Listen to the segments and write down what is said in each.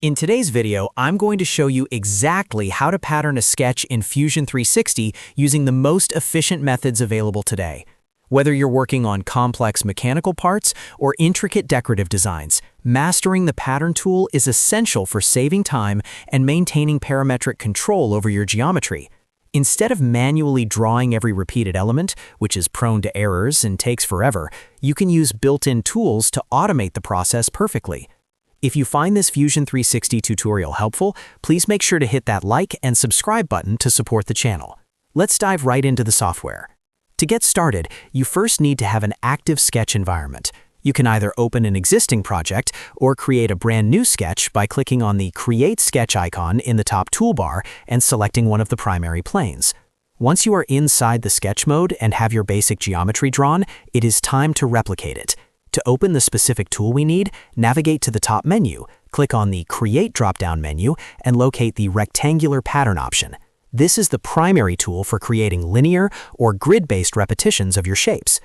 In today's video, I'm going to show you exactly how to pattern a sketch in Fusion 360 using the most efficient methods available today. Whether you're working on complex mechanical parts or intricate decorative designs, mastering the pattern tool is essential for saving time and maintaining parametric control over your geometry. Instead of manually drawing every repeated element, which is prone to errors and takes forever, you can use built-in tools to automate the process perfectly. If you find this Fusion 360 tutorial helpful, please make sure to hit that like and subscribe button to support the channel. Let's dive right into the software. To get started, you first need to have an active sketch environment. You can either open an existing project or create a brand new sketch by clicking on the Create Sketch icon in the top toolbar and selecting one of the primary planes. Once you are inside the sketch mode and have your basic geometry drawn, it is time to replicate it. To open the specific tool we need, navigate to the top menu, click on the Create drop-down menu, and locate the Rectangular Pattern option. This is the primary tool for creating linear or grid-based repetitions of your shapes.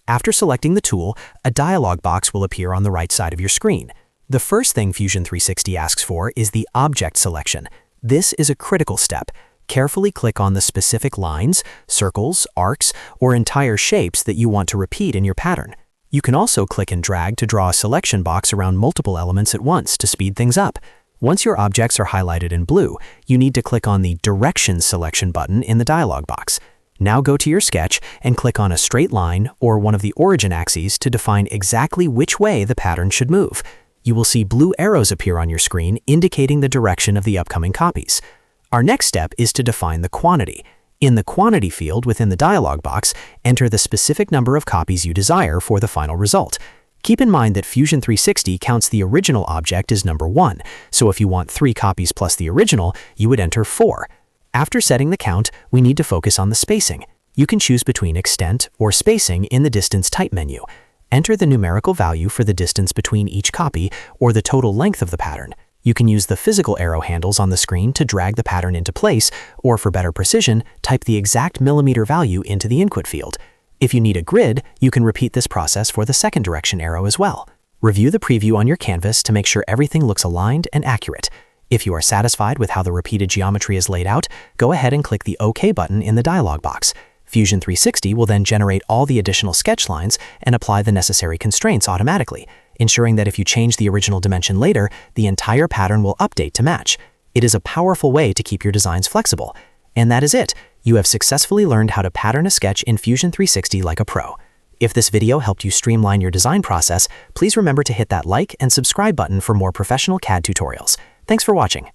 After selecting the tool, a dialog box will appear on the right side of your screen. The first thing Fusion 360 asks for is the object selection. This is a critical step. Carefully click on the specific lines, circles, arcs, or entire shapes that you want to repeat in your pattern. You can also click and drag to draw a selection box around multiple elements at once to speed things up. Once your objects are highlighted in blue, you need to click on the Direction Selection button in the dialog box. Now go to your sketch and click on a straight line or one of the origin axes to define exactly which way the pattern should move. You will see blue arrows appear on your screen indicating the direction of the upcoming copies. Our next step is to define the quantity. In the Quantity field within the dialog box, enter the specific number of copies you desire for the final result. Keep in mind that Fusion 360 counts the original object as number 1, so if you want 3 copies plus the original, you would enter 4. After setting the count, we need to focus on the spacing. You can choose between extent or spacing in the Distance type menu. Enter the numerical value for the distance between each copy or the total length of the pattern. You can use the physical arrow handles on the screen to drag the pattern into place, or for better precision, type the exact millimeter value into the input field. If you need a grid, you can repeat this process for the second direction arrow as well. Review the preview on your canvas to make sure everything looks aligned and accurate. If you are satisfied with how the repeated geometry is laid out, go ahead and click the OK button in the dialog box. Fusion 360 will then generate all the additional sketch lines and apply the necessary constraints automatically, ensuring that if you change the original dimension later, the entire pattern will update to match. It is a powerful way to keep your designs flexible. And that is it. You have successfully learned how to pattern a sketch in Fusion 360 like a pro. If this video helped you streamline your design process, please remember to hit that like and subscribe button for more professional CAD tutorials. Thanks for watching.